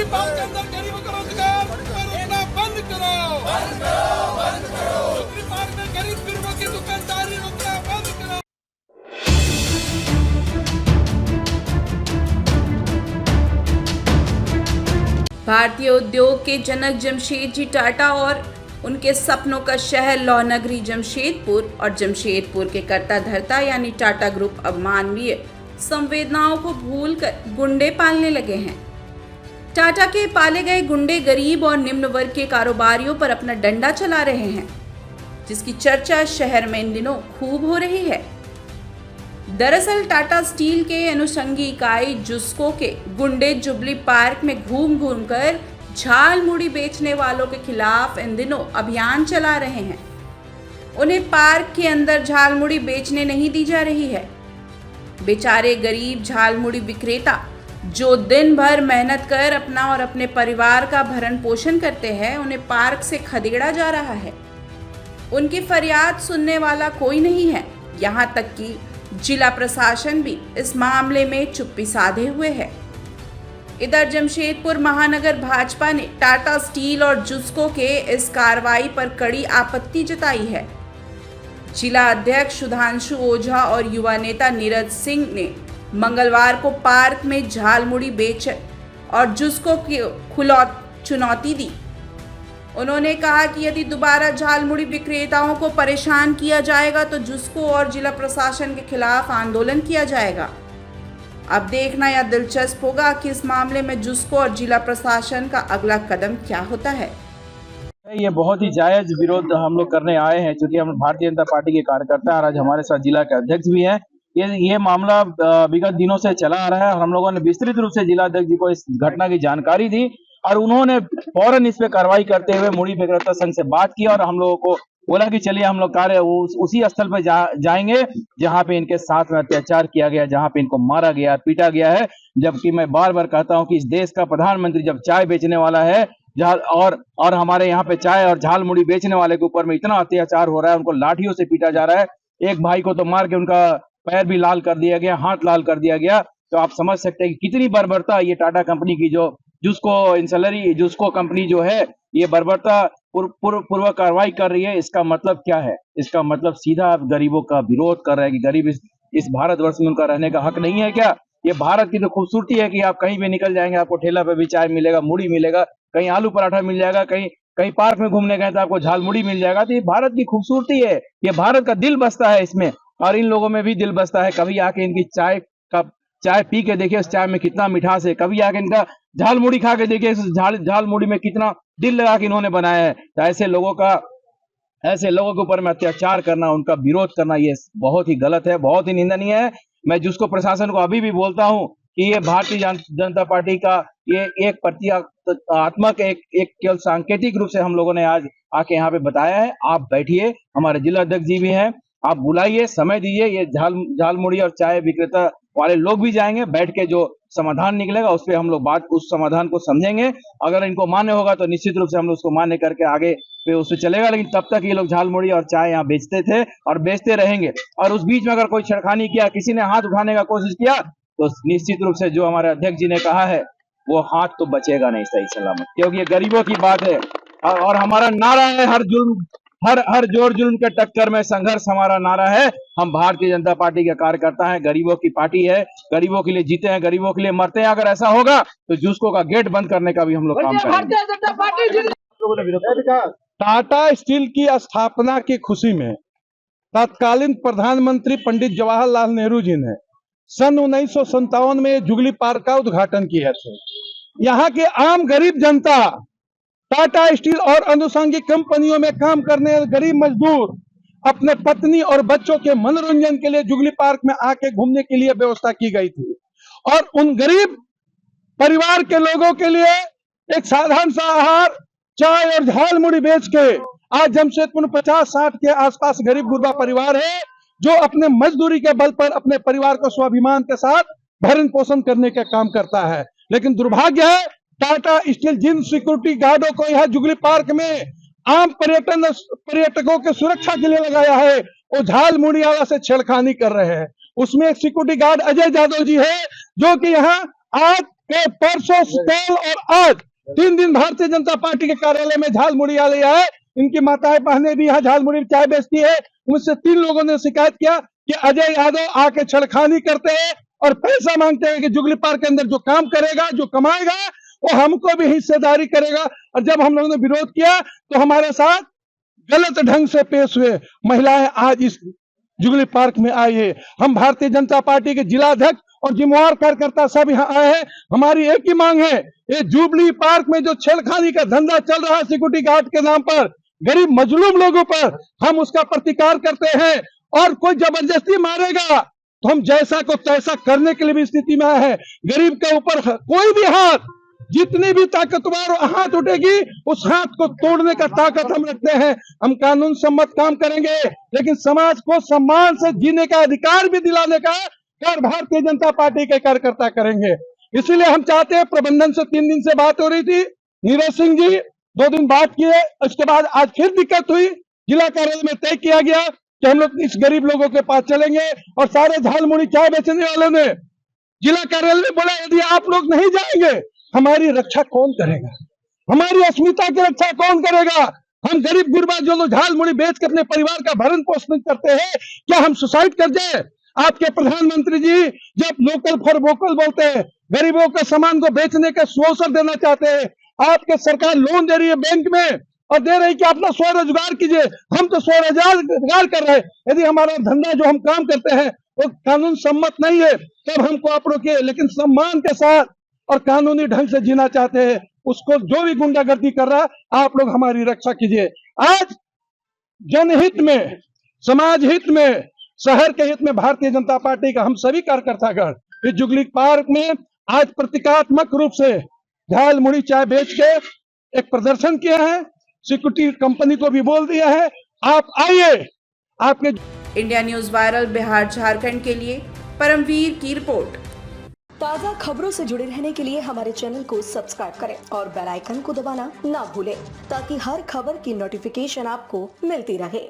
Park के अंदर गरीबों का रोजगार रोकना बंद करो, बंद करो, बंद करो। जुबली पार्क में गरीबों की दुकानदारी रोकना बंद करो। भारतीय उद्योग के जनक जमशेदजी टाटा और उनके सपनों का शहर लौह नगरी जमशेदपुर और जमशेदपुर के कर्ता धर्ता यानी टाटा ग्रुप अब मानवीय संवेदनाओं को भूलकर गुंडे पालने लगे हैं। टाटा के पाले गए गुंडे गरीब और निम्न वर्ग के कारोबारियों पर अपना डंडा चला रहे हैं, जिसकी चर्चा शहर में इन दिनों खूब हो रही है। दरअसल टाटा स्टील के अनुषंगी इकाई जुस्को के गुंडे जुबली पार्क में घूम घूम कर झाल मुड़ी बेचने वालों के खिलाफ इन दिनों अभियान चला रहे हैं। उन्हें पार्क के अंदर झाल मुड़ी बेचने नहीं दी जा रही है। बेचारे गरीब झाल मुड़ी विक्रेता जो दिन भर मेहनत कर अपना और अपने परिवार का भरण पोषण करते हैं, उन्हें पार्क से खदेड़ा जा रहा है। उनकी फरियाद सुनने वाला कोई नहीं है। यहाँ तक कि जिला प्रशासन भी इस मामले में चुप्पी साधे हुए है। इधर जमशेदपुर महानगर भाजपा ने टाटा स्टील और जुस्को के इस कार्रवाई पर कड़ी आपत्ति जताई है। जिला अध्यक्ष सुधांशु ओझा और युवा नेता नीरज सिंह ने मंगलवार को पार्क में झालमुड़ी बेच और जुस्को को चुनौती दी। उन्होंने कहा कि यदि दोबारा झालमुड़ी विक्रेताओं को परेशान किया जाएगा तो जुस्को और जिला प्रशासन के खिलाफ आंदोलन किया जाएगा। अब देखना यह दिलचस्प होगा कि इस मामले में जुस्को और जिला प्रशासन का अगला कदम क्या होता है। ये बहुत ही जायज विरोध हम लोग करने आए हैं, क्योंकि हम भारतीय जनता पार्टी के कार्यकर्ता हैं और आज हमारे साथ जिला के अध्यक्ष भी हैं। ये मामला विगत दिनों से चला आ रहा है और हम लोगों ने विस्तृत रूप से जिला अध्यक्ष जी को इस घटना की जानकारी दी और उन्होंने फौरन इस पे कार्रवाई करते हुए मुड़ी विक्रेता संघ से बात की और हम लोगों को बोला कि चलिए हम लोग कार्य उसी स्थल पर जाएंगे जहां पे इनके साथ में अत्याचार किया गया, जहां पे इनको मारा गया, पीटा गया है। जबकि मैं बार बार कहता हूं कि इस देश का प्रधानमंत्री जब चाय बेचने वाला है और हमारे यहाँ पे चाय और झाल मुड़ी बेचने वाले के ऊपर में इतना अत्याचार हो रहा है, उनको लाठियों से पीटा जा रहा है। एक भाई को तो मार के उनका पैर भी लाल कर दिया गया, हाथ लाल कर दिया गया। तो आप समझ सकते हैं कि कितनी बर्बरता ये टाटा कंपनी की जुस्को कंपनी जो है ये बर्बरता पूर्वक कार्रवाई कर रही है। इसका मतलब क्या है? इसका मतलब सीधा आप गरीबों का विरोध कर रहे हैं कि गरीब इस भारतवर्ष में उनका रहने का हक नहीं है क्या? ये भारत की तो खूबसूरती है कि आप कहीं भी निकल जाएंगे, आपको ठेला पे भी चाय मिलेगा, मुड़ी मिलेगा, कहीं आलू पराठा मिल जाएगा, कहीं पार्क में घूमने गए तो आपको झाल मुड़ी मिल जाएगा। तो ये भारत की खूबसूरती है, ये भारत का दिल बसता है इसमें और इन लोगों में भी दिल बसता है। कभी आके इनकी चाय पी के देखिए उस चाय में कितना मिठास है, कभी आके इनका झाल मुड़ी खा के देखिए उस झाल मुड़ी में कितना दिल लगा के इन्होंने बनाया है। तो ऐसे लोगों के ऊपर में अत्याचार करना, उनका विरोध करना ये बहुत ही गलत है, बहुत ही निंदनीय है। मैं जिसको प्रशासन को अभी भी बोलता हूं कि ये भारतीय जनता पार्टी का ये एक प्रतीकात्मक एक केवल सांकेतिक रूप से हम लोगों ने आज आके यहाँ पे बताया है। आप बैठिए, हमारे जिला अध्यक्ष जी भी हैं, आप बुलाइए, समय दीजिए, ये झाल मुड़ी और चाय विक्रेता वाले लोग भी जाएंगे, बैठ के जो समाधान निकलेगा उस पर हम लोग उस समाधान को समझेंगे। अगर इनको मान्य होगा तो निश्चित रूप से हम लोग उसको मान्य करके आगे पे उस पर चलेगा। लेकिन तब तक ये लोग झाल मुड़ी और चाय यहाँ बेचते थे और बेचते रहेंगे और उस बीच में अगर कोई छेड़खानी किया, किसी ने हाथ उठाने का कोशिश किया तो निश्चित रूप से जो हमारे अध्यक्ष जी ने कहा है वो हाथ तो बचेगा नहीं सही सलामत, क्योंकि ये गरीबों की बात है और हमारा नारा है हर जोर जुल्म के टक्कर में संघर्ष हमारा नारा है। हम भारतीय जनता पार्टी के कार्यकर्ता हैं, गरीबों की पार्टी है, गरीबों के लिए जीते हैं, गरीबों के लिए मरते हैं। अगर ऐसा होगा तो जुस्को का गेट बंद करने का भी हम लोग काम करेंगे। टाटा स्टील की स्थापना की खुशी में तत्कालीन प्रधानमंत्री पंडित जवाहरलाल नेहरू जी ने सन 1957 में जुगली पार्क का उद्घाटन किया था। यहाँ के आम गरीब जनता, टाटा स्टील और अनुषंगिक कंपनियों में काम करने वाले गरीब मजदूर अपने पत्नी और बच्चों के मनोरंजन के लिए जुगली पार्क में आके घूमने के लिए व्यवस्था की गई थी और उन गरीब परिवार के लोगों के लिए एक साधारण सा आहार, चाय और झाल मुड़ी बेच के आज जमशेदपुर में 50-60 के आसपास गरीब गुरबा परिवार है जो अपने मजदूरी के बल पर अपने परिवार को स्वाभिमान के साथ भरण पोषण करने का काम करता है। लेकिन दुर्भाग्य है टाटा स्टील जिन सिक्योरिटी गार्डों को यह जुगली पार्क में आम पर्यटकों के सुरक्षा के लिए लगाया है, वो झाल मुड़ियाला से छेड़खानी कर रहे हैं। उसमें एक सिक्योरिटी गार्ड अजय यादव जी है जो कि यहाँ आज कि परसों, कल और आज 3 दिन भारतीय जनता पार्टी के कार्यालय में झालमुड़ी आ लिया है। इनकी माताएं बहनें भी यहाँ झालमुड़ी में चाय बेचती है। मुझसे 3 लोगों ने शिकायत किया कि अजय यादव आके छेड़खानी करते हैं और पैसा मांगते हैं कि जुगली पार्क के अंदर जो काम करेगा, जो कमाएगा, वो हमको भी हिस्सेदारी करेगा। और जब हम लोगों ने विरोध किया तो हमारे साथ गलत ढंग से पेश हुए। महिलाएं आज इस जुगली पार्क में आई है। हम भारतीय जनता पार्टी के जिला अध्यक्ष और जिम्मेवार कार्यकर्ता सब यहाँ आए हैं। हमारी एक ही मांग है, ये जुबली पार्क में जो छेड़खानी का धंधा चल रहा है सिक्योरिटी गार्ड के नाम पर, गरीब मजलूम लोगों पर, हम उसका प्रतिकार करते हैं। और कोई जबरदस्ती मारेगा तो हम जैसा को तैसा करने के लिए भी स्थिति में है। गरीब के ऊपर कोई भी हाथ, जितनी भी ताकतवर हाथ उठेगी, उस हाथ को तोड़ने का ताकत हम रखते हैं। हम कानून सम्मत काम करेंगे, लेकिन समाज को सम्मान से जीने का अधिकार भी दिलाने का कार्य भारतीय जनता पार्टी के कार्यकर्ता करेंगे। इसीलिए हम चाहते हैं, प्रबंधन से 3 दिन से बात हो रही थी, नीरज सिंह जी 2 दिन बात किए, उसके बाद आज फिर दिक्कत हुई। जिला कार्यालय में तय किया गया कि हम लोग इस गरीब लोगों के पास चलेंगे। और सारे झालमुड़ी चाय बेचने वालों ने जिला कार्यालय में बोला, यदि आप लोग नहीं जाएंगे हमारी रक्षा कौन करेगा, हमारी अस्मिता की रक्षा कौन करेगा? हम गरीब गुरबा जो लोग झालमुड़ी बेच के अपने परिवार का भरण पोषण करते हैं, क्या हम सुसाइड कर जाए? आपके प्रधानमंत्री जी जब लोकल फॉर वोकल बोलते हैं, गरीबों के सामान को बेचने का अवसर देना चाहते हैं, आपके सरकार लोन दे रही है बैंक में और दे रही है कि अपना स्वरोजगार कीजिए। हम तो स्वरोजगार कर रहे हैं। यदि हमारा धंधा जो हम काम करते हैं वो कानून सम्मत नहीं है, तब हमको आप रोकिए, लेकिन सम्मान के साथ और कानूनी ढंग से जीना चाहते हैं, उसको जो भी गुंडागर्दी कर रहा है, आप लोग हमारी रक्षा कीजिए। आज जनहित में, समाज हित में, शहर के हित में भारतीय जनता पार्टी का हम सभी कार्यकर्तागण इस जुगली पार्क में आज प्रतीकात्मक रूप से झालमुड़ी चाय बेच के एक प्रदर्शन किया है। सिक्योरिटी कंपनी को भी बोल दिया है, आप आइए। आपके India news viral Bihar Jharkhand के लिए परमवीर की रिपोर्ट। ताज़ा खबरों से जुड़े रहने के लिए हमारे चैनल को सब्सक्राइब करें और बेल आइकन को दबाना ना भूलें, ताकि हर खबर की नोटिफिकेशन आपको मिलती रहे।